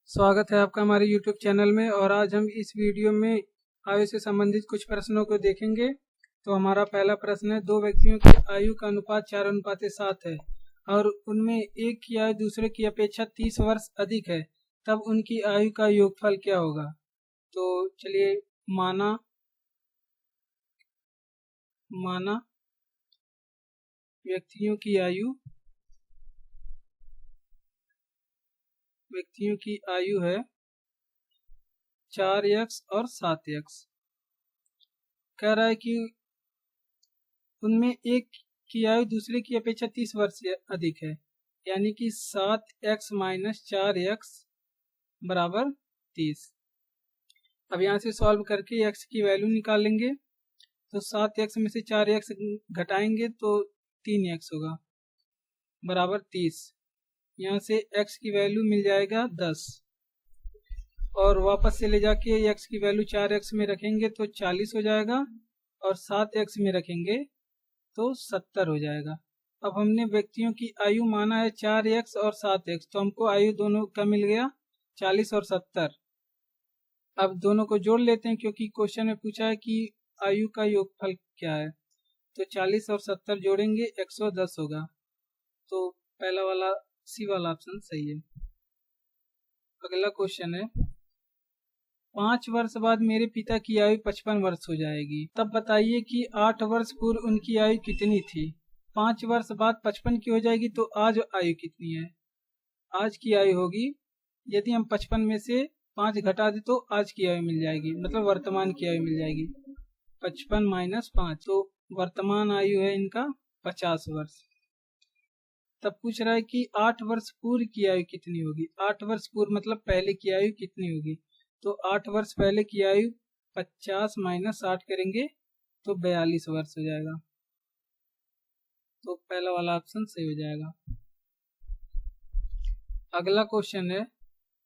स्वागत है आपका हमारे YouTube चैनल में। और आज हम इस वीडियो में आयु से संबंधित कुछ प्रश्नों को देखेंगे। तो हमारा पहला प्रश्न है, दो व्यक्तियों की आयु का अनुपात 4:7 है और उनमें एक की आयु दूसरे की अपेक्षा 30 वर्ष अधिक है, तब उनकी आयु का योगफल क्या होगा। तो चलिए, माना व्यक्तियों की आयु है 4x और 7x। कह रहा है कि उनमें एक की आयु दूसरे की अपेक्षा 30 वर्ष से अधिक है, यानी कि 7x माइनस 4x बराबर 30। अब यहाँ से सॉल्व करके x की वैल्यू निकालेंगे। तो 7x में से 4x घटाएंगे तो 3x होगा बराबर 30। यहाँ से x की वैल्यू मिल जाएगा 10 और वापस से ले जाके x की वैल्यू 4x में रखेंगे तो 40 हो जाएगा और 7x में रखेंगे तो 70 हो जाएगा। अब हमने व्यक्तियों की आयु माना है 4x और 7x, तो हमको आयु दोनों का मिल गया 40 और 70। अब दोनों को जोड़ लेते हैं क्योंकि क्वेश्चन में पूछा है कि आयु का योगफल क्या है। तो 40 और 70 जोड़ेंगे 110 होगा। तो पहला वाला सी वाला ऑप्शन सही है। अगला क्वेश्चन है, 5 वर्ष बाद मेरे पिता की आयु 55 वर्ष हो जाएगी, तब बताइए कि 8 वर्ष पूर्व उनकी आयु कितनी थी। 5 वर्ष बाद 55 की हो जाएगी तो आज आयु कितनी है। आज की आयु होगी, यदि हम 55 में से 5 घटा दे तो आज की आयु मिल जाएगी, मतलब वर्तमान की आयु मिल जाएगी। 55 माइनस 5, तो वर्तमान आयु है इनका 50 वर्ष। तब पूछ रहा है कि 8 वर्ष पूर्व की आयु कितनी होगी। 8 वर्ष पूर्व मतलब पहले की आयु कितनी होगी। तो 8 वर्ष पहले की आयु 50 माइनस 8 करेंगे तो 42 वर्ष हो जाएगा। तो पहला वाला ऑप्शन सही हो जाएगा। अगला क्वेश्चन है,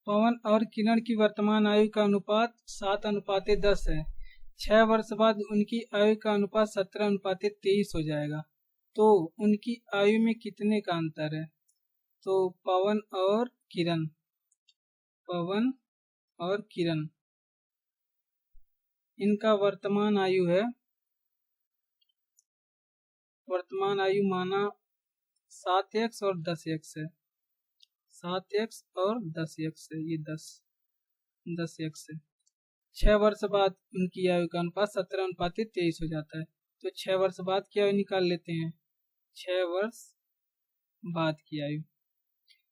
पवन और किरण की वर्तमान आयु का अनुपात 7:10 है। 6 वर्ष बाद उनकी आयु का अनुपात 17:23 हो जाएगा, तो उनकी आयु में कितने का अंतर है। तो पवन और किरण इनका वर्तमान आयु माना 7x और 10x है। 7x और 10x है, ये 10x है। 6 वर्ष बाद उनकी आयु का अनुपात 17:23 हो जाता है। तो 6 वर्ष बाद की आयु निकाल लेते हैं। 6 वर्ष बाद की आयु,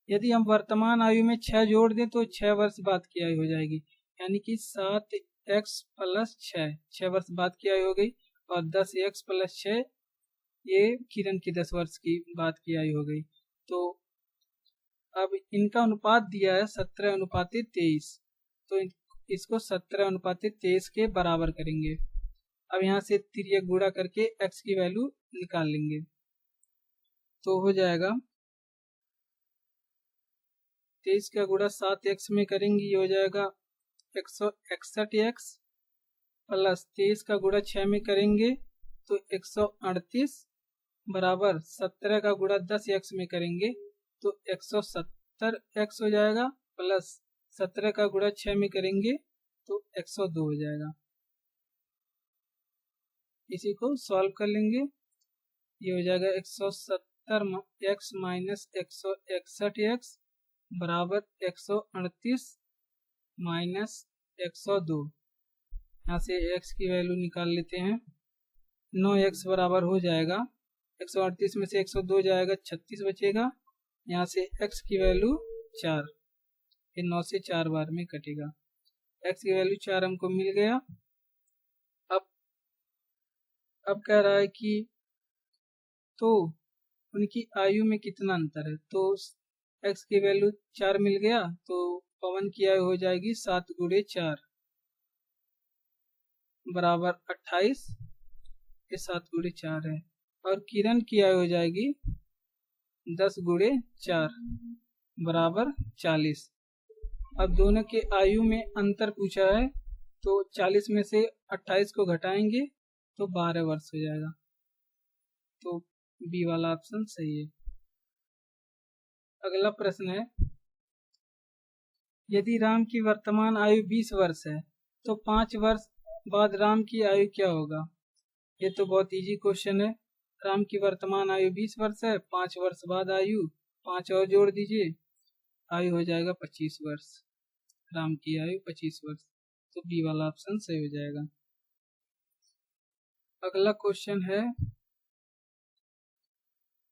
यदि हम वर्तमान आयु में 6 जोड़ दें तो 6 वर्ष बाद की आयु हो जाएगी, यानी कि 7x प्लस 6 वर्ष बाद की आयु हो गई। और 10x प्लस 6 ये किरण की 10 वर्ष की बाद की आयु हो गई। तो अब इनका अनुपात दिया है 17:23, तो इसको 17:23 के बराबर करेंगे। अब यहाँ से तिर्यक गुणा करके x की वैल्यू निकाल लेंगे तो हो जाएगा 23 का गुणा 7x में करेंगे, ये हो जाएगा 161x प्लस 23 का गुणा 6 में करेंगे तो 138 बराबर 17 का गुणा 10x में करेंगे तो 170x हो जाएगा, प्लस 17 का गुणा 6 में करेंगे तो 102 हो जाएगा। इसी को सॉल्व कर लेंगे, ये हो जाएगा 170x माइनस 161x बराबर 138 माइनस 102। यहाँ से x की वैल्यू निकाल लेते हैं। 9x बराबर हो जाएगा 138 में से 102 जाएगा 36 बचेगा। यहाँ से x की वैल्यू 4, ये 9 से 4 बार में कटेगा। x की वैल्यू 4 हमको मिल गया। अब कह रहा है कि तो उनकी आयु में कितना अंतर है। तो x की वैल्यू 4 मिल गया, तो पवन की आयु हो जाएगी 7 गुणे 4 बराबर 28, ये 7 गुणे 4 है। और किरण की आयु हो जाएगी 10 गुणे 4 बराबर 40। अब दोनों के आयु में अंतर पूछा है, तो 40 में से 28 को घटाएंगे तो 12 वर्ष हो जाएगा। तो बी वाला ऑप्शन सही है। अगला प्रश्न है, यदि राम की वर्तमान आयु 20 वर्ष है तो 5 वर्ष बाद राम की आयु क्या होगा? ये तो बहुत इजी क्वेश्चन है। राम की वर्तमान आयु 20 वर्ष है, 5 वर्ष बाद आयु 5 और जोड़ दीजिए, आयु हो जाएगा 25 वर्ष। राम की आयु 25 वर्ष, तो बी वाला ऑप्शन सही हो जाएगा। अगला क्वेश्चन है,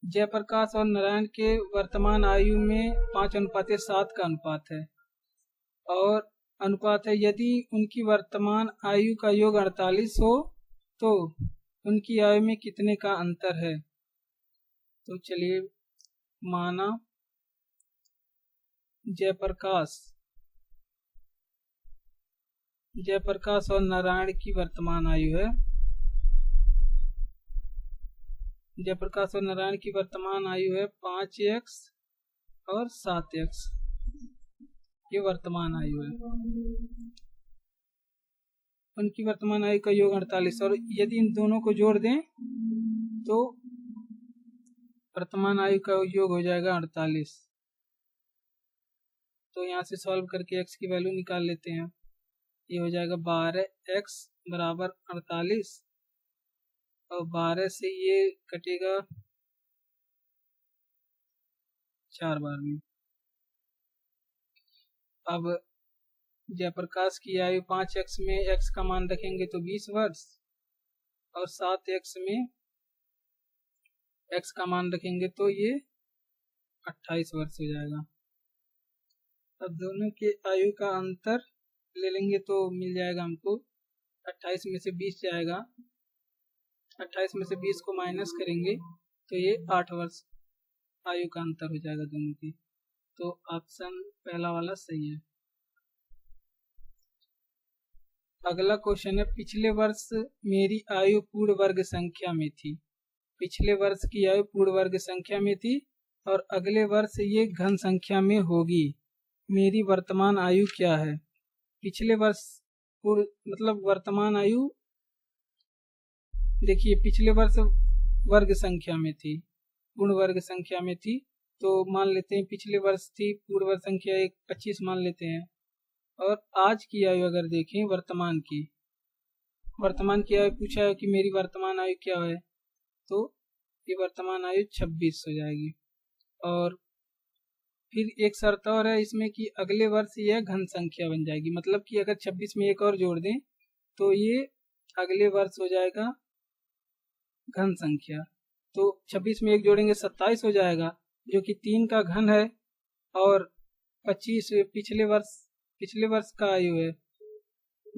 जयप्रकाश और नारायण के वर्तमान आयु में 5:7 का अनुपात है और अनुपात है यदि उनकी वर्तमान आयु का योग 48 हो तो उनकी आयु में कितने का अंतर है? तो चलिए, माना जयप्रकाश और नारायण की वर्तमान आयु है, जयप्रकाश और नारायण की वर्तमान आयु है 5x और 7x, ये वर्तमान आयु है। उनकी वर्तमान आयु का योग 48 और यदि इन दोनों को जोड़ दें तो वर्तमान आयु का योग हो जाएगा 48। तो यहाँ से सॉल्व करके x की वैल्यू निकाल लेते हैं। ये हो जाएगा 12x बराबर 48 और 12 से ये कटेगा 4 बार में। अब जयप्रकाश की आयु 5x में x का मान रखेंगे तो 20 वर्ष और 7x में x का मान रखेंगे तो ये 28 वर्ष हो जाएगा। अब दोनों के आयु का अंतर ले लेंगे तो मिल जाएगा हमको 28 में से 20 जाएगा, 28 में से 20 को माइनस करेंगे तो ये 8 वर्ष आयु का अंतर हो जाएगा दोनों की। तो ऑप्शन पहला वाला सही है। अगला क्वेश्चन है, पिछले वर्ष मेरी आयु पूर्ण वर्ग संख्या में थी। पिछले वर्ष की आयु पूर्ण वर्ग संख्या में थी और अगले वर्ष ये घन संख्या में होगी। मेरी वर्तमान आयु क्या है? पिछले वर्ष पूर्ण मतलब वर्तमान आयु, देखिए पिछले वर्ष वर्ग संख्या में थी, पूर्ण वर्ग संख्या में थी, तो मान लेते हैं पिछले वर्ष थी पूर्ण वर्ग संख्या 25 मान लेते हैं। और आज की आयु अगर देखें वर्तमान की आयु पूछा है कि मेरी वर्तमान आयु क्या है, तो ये वर्तमान आयु 26 हो जाएगी। और फिर एक शर्त और है इसमें कि अगले वर्ष यह घन संख्या बन जाएगी, मतलब कि अगर 26 में एक और जोड़ दें तो ये अगले वर्ष हो जाएगा घन संख्या। तो 26 में एक जोड़ेंगे 27 हो जाएगा, जो कि 3 का घन है और 25 पिछले वर्ष का आयु है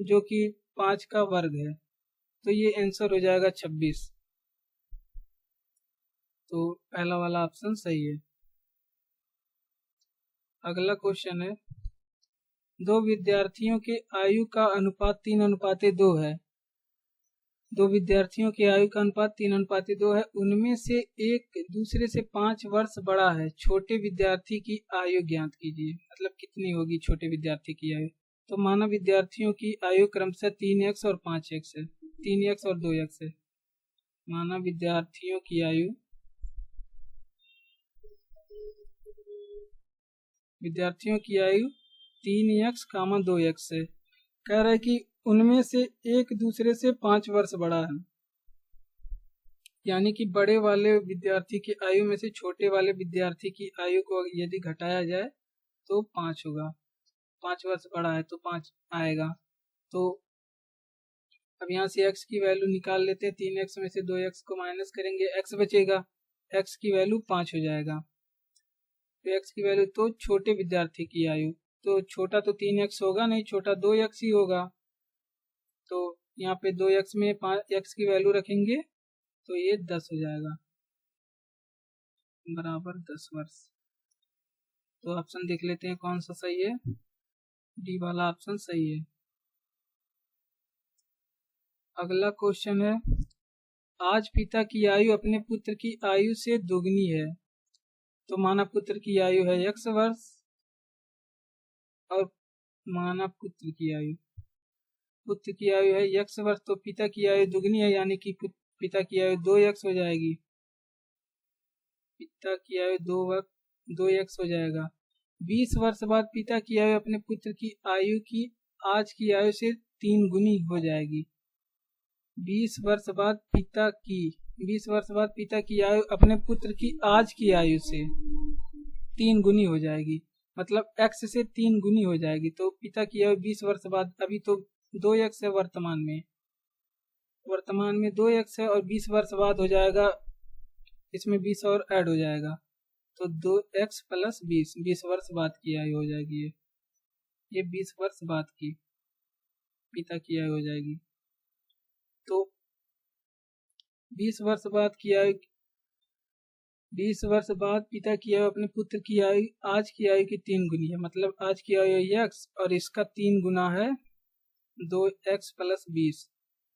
जो कि 5 का वर्ग है। तो ये आंसर हो जाएगा 26। तो पहला वाला ऑप्शन सही है। अगला क्वेश्चन है, दो विद्यार्थियों के आयु का अनुपात 3:2 है। दो विद्यार्थियों की आयु का अनुपात 3:2 है। उनमें से एक दूसरे से 5 वर्ष बड़ा है। छोटे विद्यार्थी की आयु ज्ञात कीजिए। मतलब कितनी होगी छोटे विद्यार्थी की आयु? तो मानव विद्यार्थियों की आयु क्रमशः 3x और 5x है, 3x और 2x है। मानव विद्यार्थियों की आयु 3x, 2x है। कह रहा है कि उनमें से एक दूसरे से 5 वर्ष बड़ा है, यानी कि बड़े वाले विद्यार्थी की आयु में से छोटे वाले विद्यार्थी की आयु को यदि घटाया जाए तो 5 होगा। 5 वर्ष बड़ा है तो 5 आएगा। तो अब यहाँ से x की वैल्यू निकाल लेते हैं। 3x में से 2x को माइनस करेंगे, x बचेगा, x की वैल्यू 5 हो जाएगा। तो x की वैल्यू, तो छोटे विद्यार्थी की आयु, तो छोटा तो 3x होगा नहीं, छोटा 2x ही होगा। तो यहाँ पे 2x में 5x की वैल्यू रखेंगे तो ये 10 हो जाएगा, बराबर 10 वर्ष। तो ऑप्शन देख लेते हैं कौन सा सही है। डी वाला ऑप्शन सही है। अगला क्वेश्चन है, आज पिता की आयु अपने पुत्र की आयु से दोगुनी है। तो माना पुत्र की आयु है x वर्ष और माना पुत्र की आयु है x वर्ष, तो पिता की आयु दुगनी है, यानी कि पिता की आयु 2x हो जाएगी। पिता की आयु 2x हो जाएगा। 20 वर्ष बाद पिता की आयु अपने पुत्र की आयु की आज की आयु से 3 गुनी हो जाएगी। 20 वर्ष बाद पिता की आयु अपने पुत्र की आज की आयु से 3 गुनी हो जाएगी, मतलब x से 3 गुनी हो जाएगी। तो पिता की आयु 20 वर्ष बाद, अभी तो 2x है वर्तमान में 2x है, और 20 वर्ष बाद हो जाएगा, इसमें 20 और ऐड हो जाएगा, तो 2x प्लस 20 वर्ष बाद की आयु हो जाएगी। ये 20 वर्ष बाद की पिता की आयु हो जाएगी। तो 20 वर्ष बाद पिता की आयु अपने पुत्र की आयु आज की आयु की 3 गुनी है, मतलब आज की आयु x और इसका 3 गुना है 2x प्लस 20।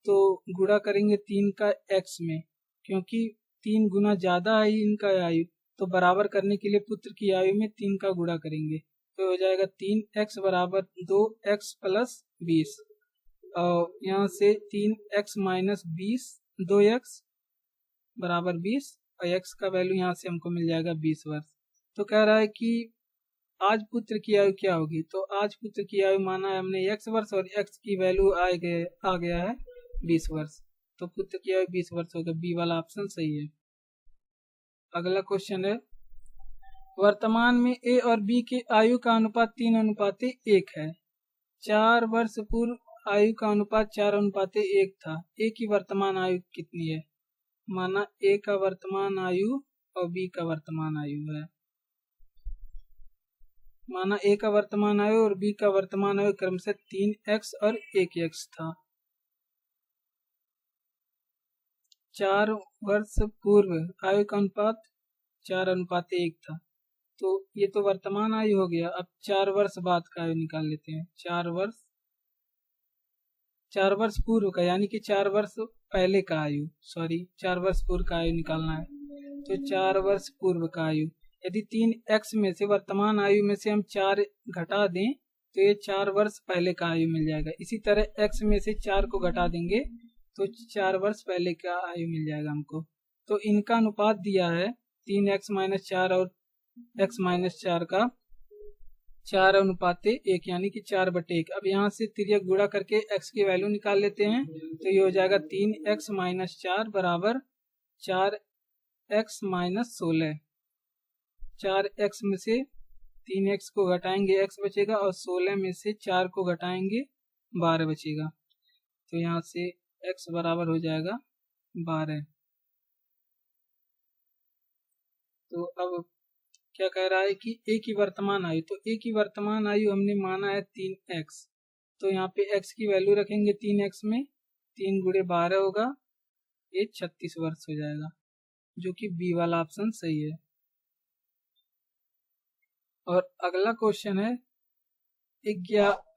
तो गुणा करेंगे 3 का x में, क्योंकि 3 गुना ज़्यादा है इनका आयु, तो बराबर करने के लिए पुत्र की आयु में 3 का गुणा करेंगे, तो हो जाएगा 3x बराबर 2x प्लस 20, और यहाँ से 3x माइनस 20, 2x बराबर 20, और x का वैल्यू यहाँ से हमको मिल जाएगा 20 वर्ष। तो कह रहा है कि आज पुत्र की आयु क्या होगी, तो आज पुत्र की आयु माना है हमने x वर्ष, और x की वैल्यू आ गया है 20 वर्ष, तो पुत्र की आयु 20 वर्ष होगा। बी वाला ऑप्शन सही है। अगला क्वेश्चन है, वर्तमान में a और b के आयु का अनुपात 3:1 है। 4 वर्ष पूर्व आयु का अनुपात 4:1 था। a की वर्तमान आयु कितनी है? माना a का वर्तमान आयु और b का वर्तमान आयु है। माना a का वर्तमान आयु और b का वर्तमान आयु क्रमशः 3x और 1x था। 4 वर्ष पूर्व आयु का अनुपात 4:1 था, तो ये तो वर्तमान आयु हो गया। अब 4 वर्ष बाद का आयु निकाल लेते हैं। 4 वर्ष पूर्व का, यानी कि 4 वर्ष पहले का आयु, 4 वर्ष पूर्व का आयु निकालना है, तो 4 वर्ष पूर्व का आयु, यदि 3x में से वर्तमान आयु में से हम 4 घटा दें तो ये 4 वर्ष पहले का आयु मिल जाएगा। इसी तरह x में से 4 को घटा देंगे तो 4 वर्ष पहले का आयु मिल जाएगा हमको। तो इनका अनुपात दिया है 3x माइनस 4 और x माइनस 4 का 4:1, यानी कि 4/1। अब यहाँ से तिर्यक गुणा करके x की वैल्यू निकाल लेते हैं, तो ये हो जाएगा 3x माइनस 4 बराबर 4x माइनस 16। 4x में से 3x को घटाएंगे x बचेगा, और 16 में से 4 को घटाएंगे 12 बचेगा, तो यहाँ से x बराबर हो जाएगा 12। तो अब क्या कह रहा है कि a की वर्तमान आयु, तो a की वर्तमान आयु हमने माना है 3x, तो यहाँ पे x की वैल्यू रखेंगे 3x में, 3 गुणे 12 होगा, ये 36 वर्ष हो जाएगा, जो कि बी वाला ऑप्शन सही है। और अगला क्वेश्चन है,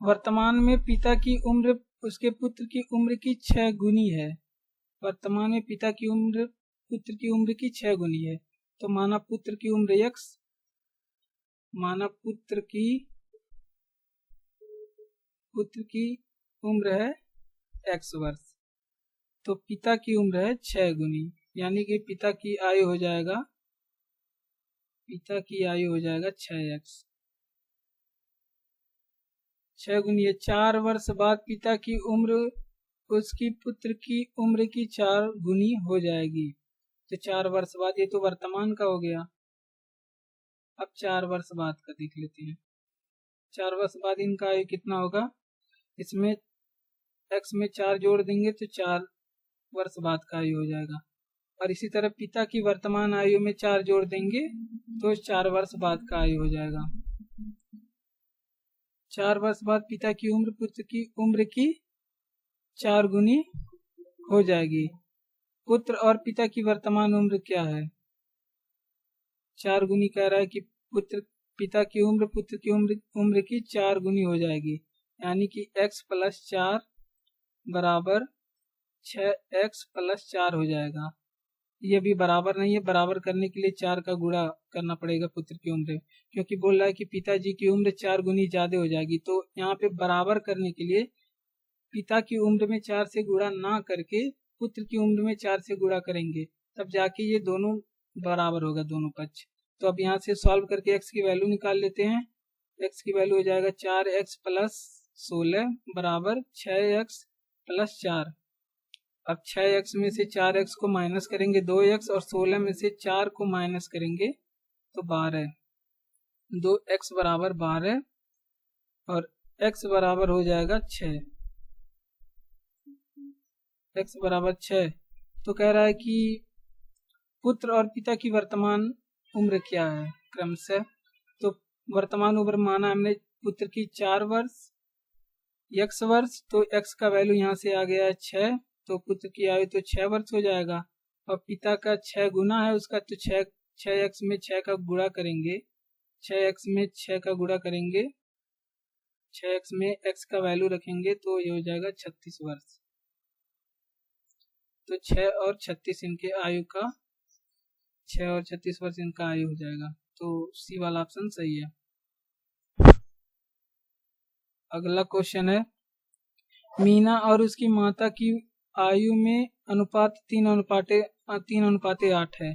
वर्तमान में पिता की उम्र उसके पुत्र की उम्र की 6 गुनी है। वर्तमान में पिता की उम्र पुत्र की उम्र की 6 गुनी है, तो माना पुत्र की उम्र x, माना पुत्र की उम्र है x वर्ष, तो पिता की उम्र है 6 गुनी, यानी कि पिता की आयु हो जाएगा 6x। 6 गुनी है। 4 वर्ष बाद पिता की उम्र उसकी पुत्र की उम्र की 4 गुनी हो जाएगी, तो 4 वर्ष बाद, ये तो वर्तमान का हो गया। अब 4 वर्ष बाद का देख लेते हैं। 4 वर्ष बाद इनका आयु कितना होगा, इसमें x में 4 जोड़ देंगे तो 4 वर्ष बाद का आयु हो जाएगा, और इसी तरह पिता की वर्तमान आयु में 4 जोड़ देंगे तो 4 वर्ष बाद का आयु हो जाएगा। 4 वर्ष बाद पिता की उम्र पुत्र की उम्र की 4 गुनी हो जाएगी। पुत्र और पिता की वर्तमान उम्र क्या है? 4 गुनी कह रहा है कि पिता की उम्र पुत्र की उम्र की 4 गुनी हो जाएगी, यानी कि x प्लस 4 बराबर 6x प्लस 4 हो जाएगा। ये भी बराबर नहीं है, बराबर करने के लिए 4 का गुणा करना पड़ेगा पुत्र की उम्र, क्योंकि बोल रहा है कि पिताजी की उम्र 4 गुनी ज्यादा हो जाएगी। तो यहाँ पे बराबर करने के लिए पिता की उम्र में 4 से गुणा ना करके पुत्र की उम्र में 4 से गुणा करेंगे, तब जाके ये दोनों बराबर होगा, दोनों पक्ष। तो अब यहाँ से सॉल्व करके x की वैल्यू निकाल लेते हैं, x की वैल्यू हो जाएगा 4x प्लस 16 बराबर 6x प्लस 4। अब 6x में से 4x को माइनस करेंगे 2x, और 16 में से 4 को माइनस करेंगे तो 12। 2x बराबर 12 और x बराबर हो जाएगा 6। x बराबर 6। तो कह रहा है कि पुत्र और पिता की वर्तमान उम्र क्या है क्रमशः। तो वर्तमान उम्र माना हमने पुत्र की 4 वर्ष, x वर्ष, तो x का वैल्यू यहाँ से आ गया है 6, तो पुत्र की आयु तो 6 वर्ष हो जाएगा। और पिता का 6 गुना है उसका, तो 6x में 6 का गुणा करेंगे, 6x में 6 का गुणा करेंगे, 6x में x का वैल्यू रखेंगे तो ये हो जाएगा 36 वर्ष। तो 6 और 36 इनके आयु का, 6 और 36 वर्ष इनका आयु हो जाएगा। तो सी वाला ऑप्शन सही है। अगला क्वेश्चन है, मीना और उसकी माता की आयु में अनुपात 3:8 है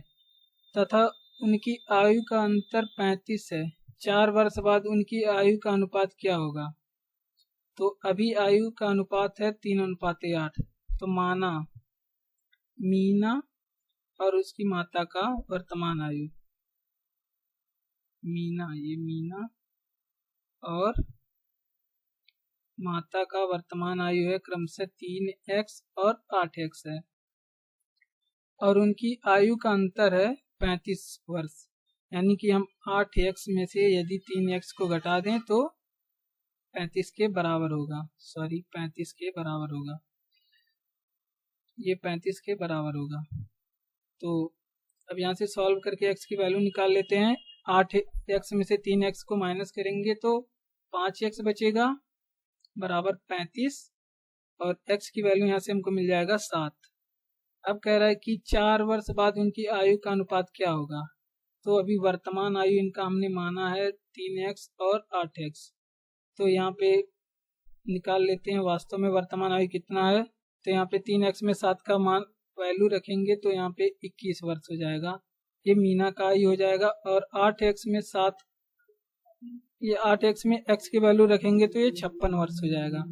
तथा उनकी आयु का अंतर 35 है। 4 वर्ष बाद उनकी आयु का अनुपात क्या होगा। तो अभी आयु का अनुपात है 3:8। तो माना मीना और उसकी माता का वर्तमान आयु, मीना और माता का वर्तमान आयु है क्रमशः 3x और 8x है, और उनकी आयु का अंतर है 35 वर्ष। यानी कि हम 8x में से यदि 3x को घटा दें तो 35 के बराबर होगा, 35 के बराबर होगा, ये 35 के बराबर होगा। तो अब यहाँ से सॉल्व करके x की वैल्यू निकाल लेते हैं। 8x में से 3x को माइनस करेंगे तो 5x बचेगा बराबर 35, और x की वैल्यू यहाँ से हमको मिल जाएगा 7। अब कह रहा है कि 4 वर्ष बाद उनकी आयु का अनुपात क्या होगा। तो अभी वर्तमान आयु इनका हमने माना है 3x और 8x, तो यहाँ पे निकाल लेते हैं वास्तव में वर्तमान आयु कितना है। तो यहाँ पे 3x में 7 का मान वैल्यू रखेंगे तो यहाँ पे 21 वर्ष हो जाएगा, ये मीना का आयु हो जाएगा। और 8x में 7, ये 8x में x की वैल्यू रखेंगे तो ये 56 वर्ष हो जाएगा।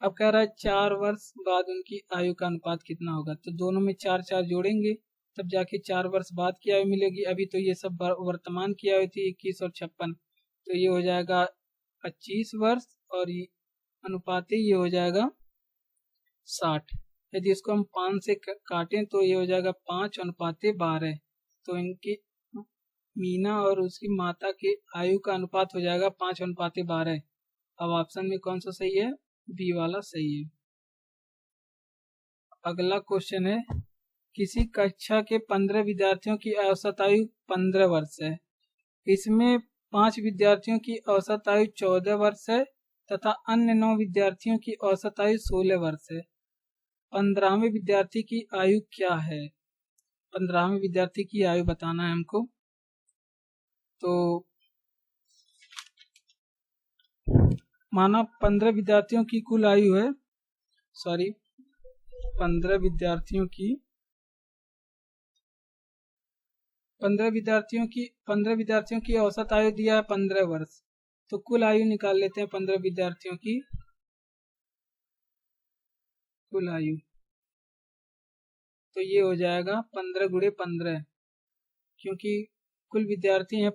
अब कह रहा है 4 वर्ष बाद उनकी आयु का अनुपात कितना होगा। तो दोनों में 4 4 जोड़ेंगे तब जाके 4 वर्ष बाद की आयु मिलेगी। अभी तो ये सब वर्तमान की आयु थी 21 और 56, तो ये हो जाएगा 25 वर्ष, और ये अनुपात ये हो जाएगा 60। यदि इसको हम 5 से काटें तो ये हो जाएगा 5:12। तो इनकी मीना और उसकी माता के आयु का अनुपात हो जाएगा 5:12। अब ऑप्शन में कौन सा सही है, बी वाला सही है। अगला क्वेश्चन है, किसी कक्षा के 15 विद्यार्थियों की औसत आयु 15 वर्ष है, इसमें 5 विद्यार्थियों की औसत आयु 14 वर्ष है तथा अन्य 9 विद्यार्थियों की औसत आयु 16 वर्ष है। 15वें विद्यार्थी की आयु क्या है। 15वें विद्यार्थी की आयु बताना है हमको। तो माना 15 विद्यार्थियों की कुल आयु है, 15 विद्यार्थियों की औसत आयु दिया है 15 वर्ष। तो कुल आयु निकाल लेते हैं 15 विद्यार्थियों की कुल आयु। तो ये हो जाएगा 15 गुणे 15, क्योंकि कुल विद्यार्थी हैं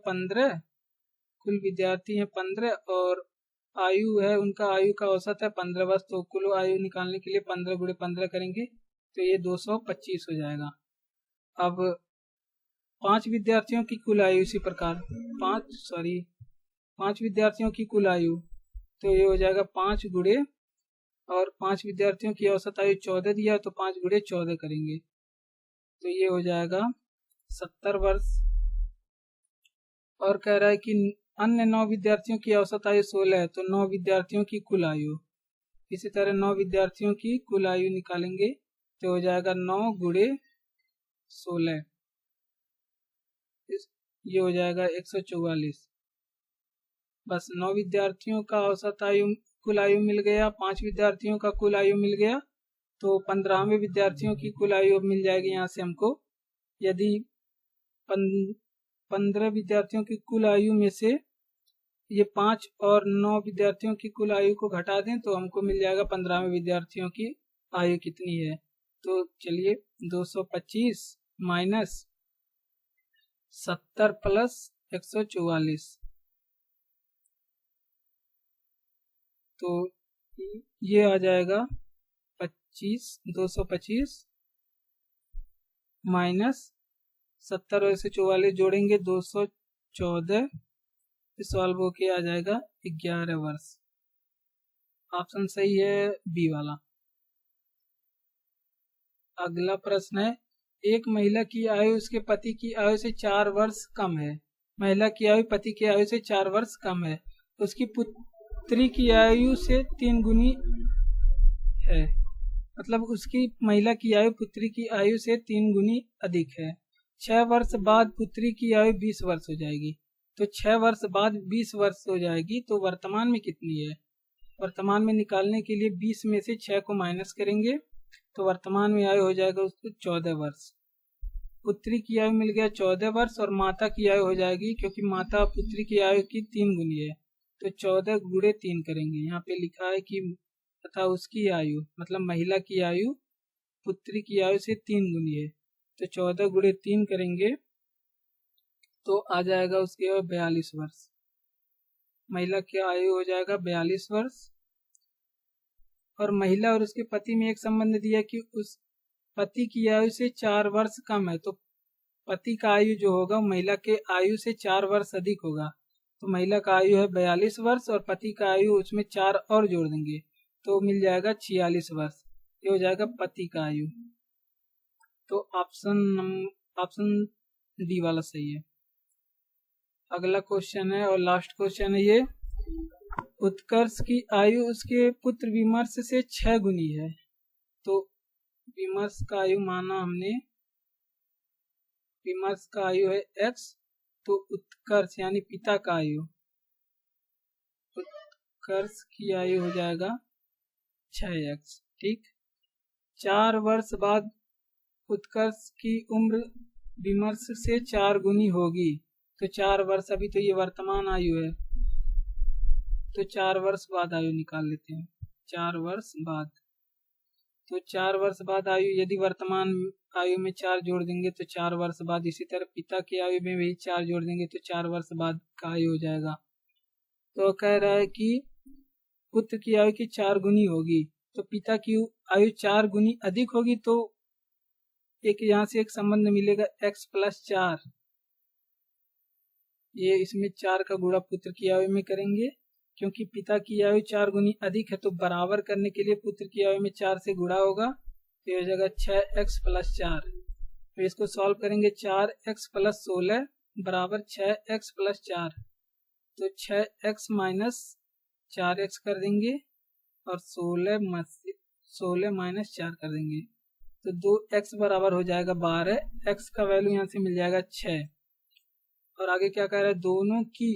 15 और आयु है उनका, आयु का औसत है 15 वर्ष। तो कुल आयु निकालने के लिए 15 गुणे 15 करेंगे तो ये 225 हो जाएगा। अब 5 विद्यार्थियों की कुल आयु इसी प्रकार 5 विद्यार्थियों की कुल आयु, तो ये हो जाएगा 5 गुणे, और 5 विद्यार्थियों की औसत आयु 14 दिया तो 5 गुणे 14 करेंगे तो ये हो जाएगा 70 वर्ष। और कह रहा है कि अन्य 9 विद्यार्थियों की औसत आयु 16 है, तो 9 विद्यार्थियों की कुल आयु, इसी तरह 9 विद्यार्थियों की कुल आयु निकालेंगे तो हो जाएगा 9 गुणे 16, ये हो जाएगा 144। बस 9 विद्यार्थियों का औसत आयु कुल आयु मिल गया, 5 विद्यार्थियों का कुल आयु मिल गया, तो 15वें विद्यार्थियों की कुल आयु मिल जाएगी यहाँ से हमको। यदि 15 विद्यार्थियों की कुल आयु में से ये 5 और 9 विद्यार्थियों की कुल आयु को घटा दें तो हमको मिल जाएगा 15वें विद्यार्थियों की आयु कितनी है। तो चलिए 225 माइनस 70 प्लस 144, तो ये आ जाएगा 225 माइनस 70 और 144 जोड़ेंगे 214, सॉल्व होके आ जाएगा 11 वर्ष। ऑप्शन सही है बी वाला। अगला प्रश्न है, एक महिला की आयु उसके पति की आयु से 4 वर्ष कम है। महिला की आयु पति की आयु से 4 वर्ष कम है। उसकी पुत्री की आयु से 3 गुनी है, मतलब उसकी महिला की आयु पुत्री की आयु से 3 गुनी अधिक है। 6 वर्ष बाद पुत्री की आयु 20 वर्ष हो जाएगी। तो 6 वर्ष बाद 20 वर्ष हो जाएगी, तो वर्तमान में कितनी है? वर्तमान में निकालने के लिए 20 में से 6 को माइनस करेंगे, तो वर्तमान में आयु हो जाएगा उसको 14 वर्ष। पुत्री की आयु मिल गया 14 वर्ष और माता की आयु हो जाएगी, क्योंकि माता पुत्री की आयु की 3 गुनी है, तो 14 गुणे 3 करेंगे। यहाँ पे लिखा है कि तथा उसकी आयु, मतलब महिला की आयु पुत्री की आयु से 3 गुनी है, तो 14 गुणे 3 करेंगे तो आ जाएगा उसकी आयु 42 वर्ष। महिला की आयु हो जाएगा 42 वर्ष। और महिला और उसके पति में एक संबंध दिया कि उस पति की आयु से 4 वर्ष कम है, तो पति का आयु जो होगा महिला के आयु से 4 वर्ष अधिक होगा। तो महिला का आयु है 42 वर्ष और पति का आयु उसमें 4 और जोड़ देंगे तो मिल जाएगा 46 वर्ष। ये हो जाएगा पति का आयु। तो ऑप्शन डी वाला सही है। अगला क्वेश्चन है और लास्ट क्वेश्चन है ये, उत्कर्ष की आयु उसके पुत्र विमर्श से 6 गुनी है। तो विमर्श का आयु माना हमने, विमर्श का आयु है x, तो उत्कर्ष यानी पिता का आयु, उत्कर्ष की आयु हो जाएगा 6x। ठीक, 4 वर्ष बाद उत्कर्ष की उम्र विमर्श से 4 गुनी होगी, तो 4 वर्ष, अभी तो ये वर्तमान आयु है, तो 4 वर्ष बाद आयु निकाल लेते हैं। 4 वर्ष बाद, तो 4 वर्ष बाद आयु, यदि वर्तमान आयु में 4 जोड़ देंगे तो 4 वर्ष बाद, इसी तरह पिता की आयु में भी 4 जोड़ देंगे तो 4 वर्ष बाद का आयु हो जाएगा। तो कह रहा है कि पुत्र की आयु की 4 गुनी होगी, तो पिता की आयु 4 गुनी अधिक होगी, तो एक यहाँ से एक संबंध मिलेगा x प्लस 4, ये इसमें 4 का गुणा पुत्र की आयु में करेंगे, क्योंकि पिता की आयु 4 गुनी अधिक है, तो बराबर करने के लिए पुत्र की आयु में 4 से गुणा होगा, तो हो जाएगा 6x प्लस 4। तो इसको सॉल्व करेंगे, 4x प्लस 16 बराबर 6x प्लस 4, तो 6x माइनस 4x कर देंगे और 16 माइनस 4 कर देंगे, तो 2x बराबर हो जाएगा 12। x का वैल्यू यहाँ से मिल जाएगा 6। और आगे क्या कह रहा है, दोनों की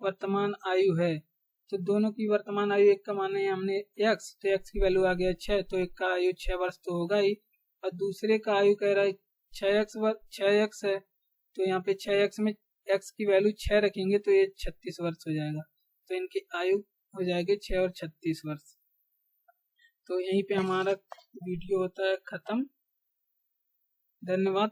वर्तमान आयु है, तो दोनों की वर्तमान आयु, एक का माना है हमने x, तो x की वैल्यू आ गया 6, तो एक का आयु 6 वर्ष तो होगा ही, और दूसरे का आयु कह रहा है 6x है, तो यहाँ पे 6x में x की वैल्यू 6 रखेंगे तो ये 36 वर्ष हो जाएगा, तो इनकी आयु हो जाएगी 6 और 36 वर्ष। तो यहीं पे हमारा वीडियो होता है खत्म। धन्यवाद।